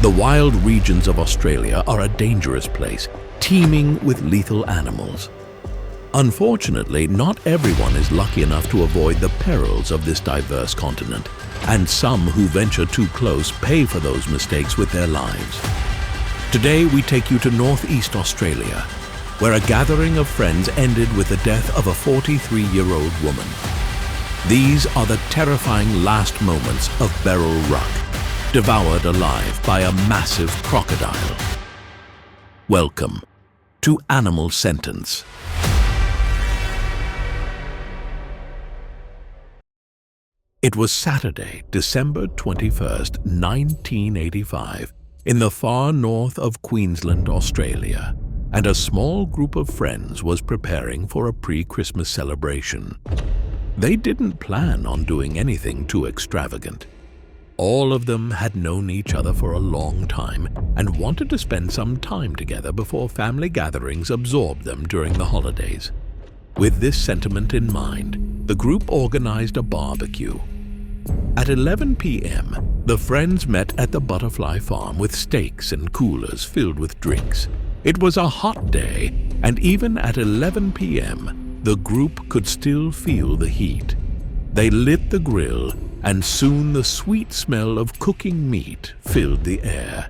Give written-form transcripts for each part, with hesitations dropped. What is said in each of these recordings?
The wild regions of Australia are a dangerous place, teeming with lethal animals. Unfortunately, not everyone is lucky enough to avoid the perils of this diverse continent, and some who venture too close pay for those mistakes with their lives. Today, we take you to northeast Australia, where a gathering of friends ended with the death of a 43-year-old woman. These are the terrifying last moments of Beryl Ruck, devoured alive by a massive crocodile. Welcome to Animal Sentence. It was Saturday, December 21st, 1985, in the far north of Queensland, Australia, and a small group of friends was preparing for a pre-Christmas celebration. They didn't plan on doing anything too extravagant. All of them had known each other for a long time and wanted to spend some time together before family gatherings absorbed them during the holidays. With this sentiment in mind, the group organized a barbecue. At 11 p.m., the friends met at the butterfly farm with steaks and coolers filled with drinks. It was a hot day, and even at 11 p.m., the group could still feel the heat. They lit the grill, and soon the sweet smell of cooking meat filled the air.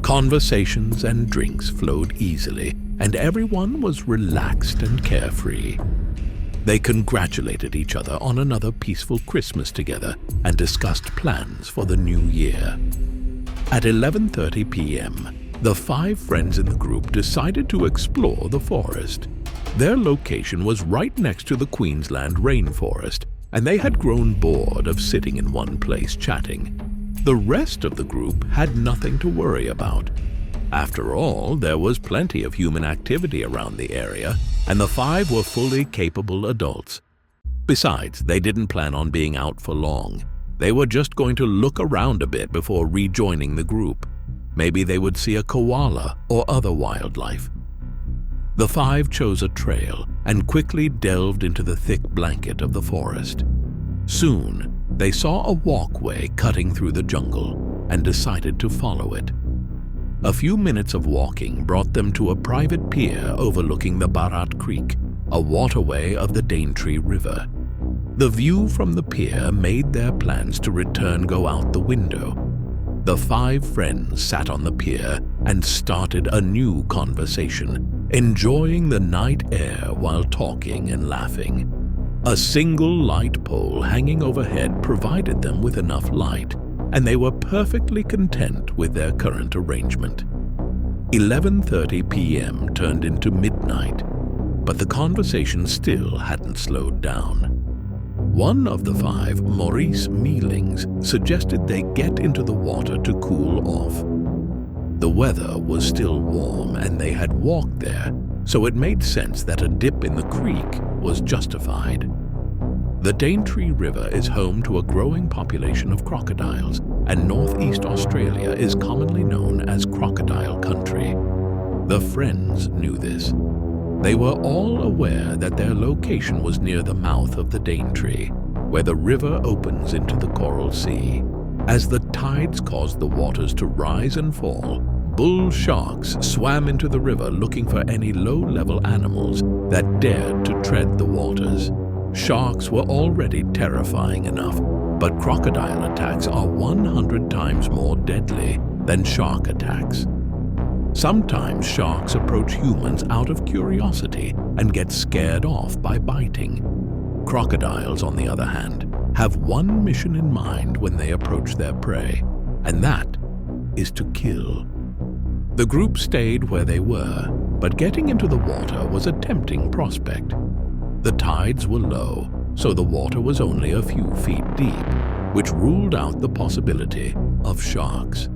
Conversations and drinks flowed easily, and everyone was relaxed and carefree. They congratulated each other on another peaceful Christmas together and discussed plans for the new year. At 11:30 p.m., the 5 friends in the group decided to explore the forest. Their location was right next to the Queensland rainforest, and they had grown bored of sitting in one place chatting. The rest of the group had nothing to worry about. After all, there was plenty of human activity around the area, and the 5 were fully capable adults. Besides, they didn't plan on being out for long. They were just going to look around a bit before rejoining the group. Maybe they would see a koala or other wildlife. The 5 chose a trail and quickly delved into the thick blanket of the forest. Soon, they saw a walkway cutting through the jungle and decided to follow it. A few minutes of walking brought them to a private pier overlooking the Barat Creek, a waterway of the Daintree River. The view from the pier made their plans to return go out the window. The 5 friends sat on the pier and started a new conversation, enjoying the night air while talking and laughing. A single light pole hanging overhead provided them with enough light, and they were perfectly content with their current arrangement. 11:30 p.m. turned into midnight, but the conversation still hadn't slowed down. One of the 5, Maurice Mealings, suggested they get into the water to cool off. The weather was still warm and they had walked there, so it made sense that a dip in the creek was justified. The Daintree River is home to a growing population of crocodiles, and northeast Australia is commonly known as crocodile country. The friends knew this. They were all aware that their location was near the mouth of the Daintree, where the river opens into the Coral Sea. As the tides caused the waters to rise and fall, bull sharks swam into the river looking for any low-level animals that dared to tread the waters. Sharks were already terrifying enough, but crocodile attacks are 100 times more deadly than shark attacks. Sometimes sharks approach humans out of curiosity and get scared off by biting. Crocodiles, on the other hand, have one mission in mind when they approach their prey, and that is to kill. The group stayed where they were, but getting into the water was a tempting prospect. The tides were low, so the water was only a few feet deep, which ruled out the possibility of sharks.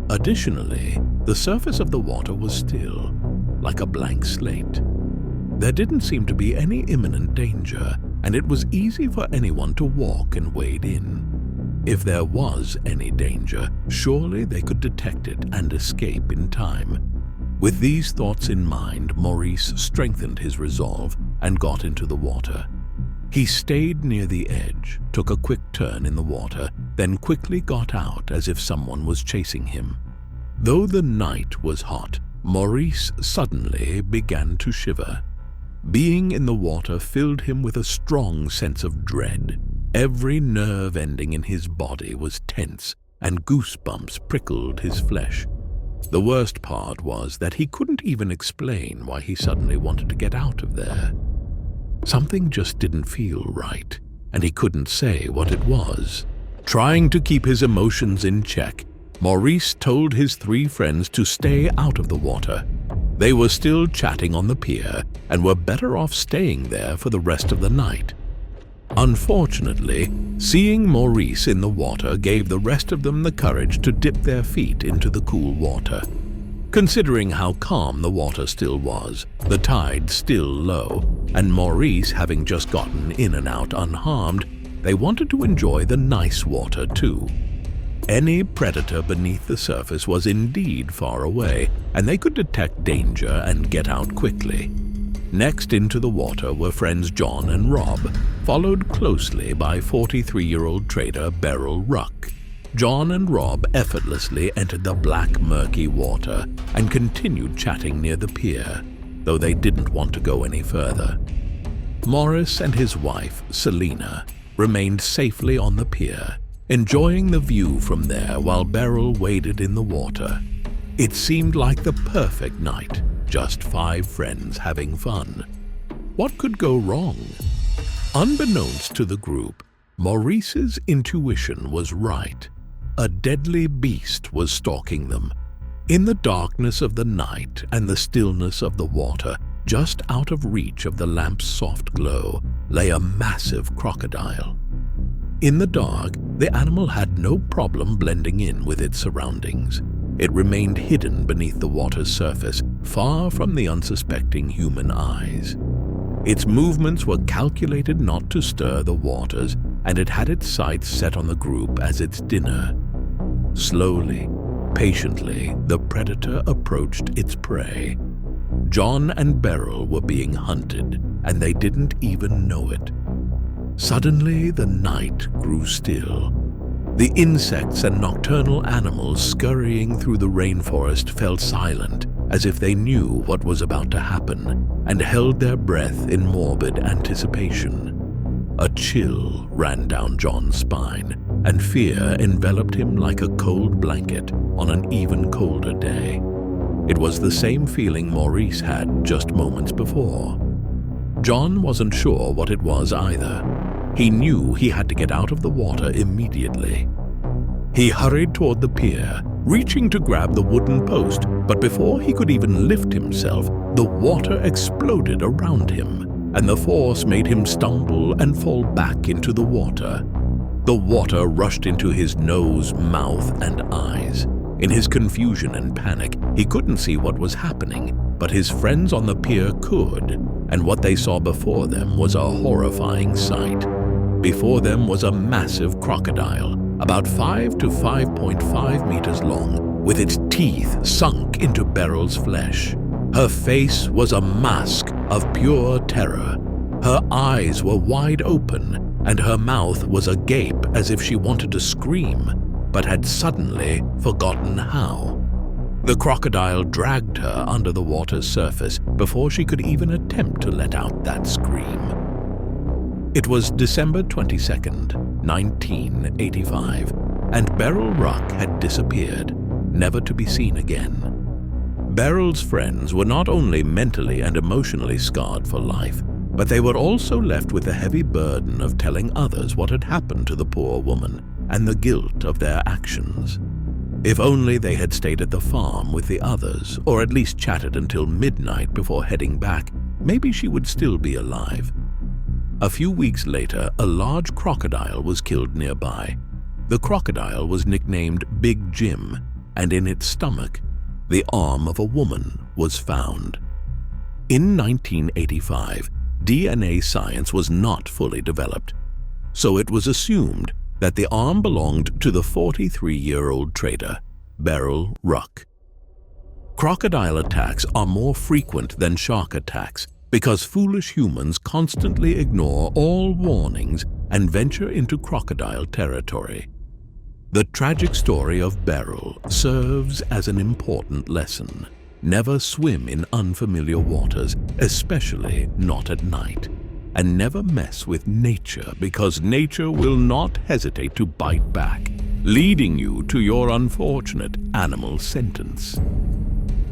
Additionally, the surface of the water was still, like a blank slate. There didn't seem to be any imminent danger, and it was easy for anyone to walk and wade in. If there was any danger, surely they could detect it and escape in time. With these thoughts in mind, Maurice strengthened his resolve and got into the water. He stayed near the edge, took a quick turn in the water, then quickly got out as if someone was chasing him. Though the night was hot, Maurice suddenly began to shiver. Being in the water filled him with a strong sense of dread. Every nerve ending in his body was tense, and goosebumps prickled his flesh. The worst part was that he couldn't even explain why he suddenly wanted to get out of there. Something just didn't feel right, and he couldn't say what it was. Trying to keep his emotions in check, Maurice told his 3 friends to stay out of the water. They were still chatting on the pier and were better off staying there for the rest of the night. Unfortunately, seeing Maurice in the water gave the rest of them the courage to dip their feet into the cool water. Considering how calm the water still was, the tide still low, and Maurice having just gotten in and out unharmed, they wanted to enjoy the nice water too. Any predator beneath the surface was indeed far away, and they could detect danger and get out quickly. Next into the water were friends John and Rob, followed closely by 43-year-old trader Beryl Ruck. John and Rob effortlessly entered the black, murky water and continued chatting near the pier, though they didn't want to go any further. Morris and his wife, Selina, remained safely on the pier, enjoying the view from there while Beryl waded in the water. It seemed like the perfect night, just 5 friends having fun. What could go wrong? Unbeknownst to the group, Maurice's intuition was right. A deadly beast was stalking them. In the darkness of the night and the stillness of the water, just out of reach of the lamp's soft glow, lay a massive crocodile. In the dark, the animal had no problem blending in with its surroundings. It remained hidden beneath the water's surface, far from the unsuspecting human eyes. Its movements were calculated not to stir the waters, and it had its sights set on the group as its dinner. Slowly, patiently, the predator approached its prey. John and Beryl were being hunted, and they didn't even know it. Suddenly, the night grew still. The insects and nocturnal animals scurrying through the rainforest fell silent, as if they knew what was about to happen, and held their breath in morbid anticipation. A chill ran down John's spine, and fear enveloped him like a cold blanket on an even colder day. It was the same feeling Maurice had just moments before. John wasn't sure what it was either. He knew he had to get out of the water immediately. He hurried toward the pier, reaching to grab the wooden post, but before he could even lift himself, the water exploded around him, and the force made him stumble and fall back into the water. The water rushed into his nose, mouth, and eyes. In his confusion and panic, he couldn't see what was happening, but his friends on the pier could, and what they saw before them was a horrifying sight. Before them was a massive crocodile, about 5 to 5.5 meters long, with its teeth sunk into Beryl's flesh. Her face was a mask of pure terror. Her eyes were wide open, and her mouth was agape as if she wanted to scream, but had suddenly forgotten how. The crocodile dragged her under the water's surface before she could even attempt to let out that scream. It was December 22nd, 1985, and Beryl Ruck had disappeared, never to be seen again. Beryl's friends were not only mentally and emotionally scarred for life, but they were also left with the heavy burden of telling others what had happened to the poor woman and the guilt of their actions. If only they had stayed at the farm with the others, or at least chatted until midnight before heading back, maybe she would still be alive. A few weeks later, a large crocodile was killed nearby. The crocodile was nicknamed Big Jim, and in its stomach, the arm of a woman was found. In 1985, DNA science was not fully developed, so it was assumed that the arm belonged to the 43-year-old trader, Beryl Ruck. Crocodile attacks are more frequent than shark attacks because foolish humans constantly ignore all warnings and venture into crocodile territory. The tragic story of Beryl serves as an important lesson. Never swim in unfamiliar waters, especially not at night. And never mess with nature, because nature will not hesitate to bite back, leading you to your unfortunate animal sentence.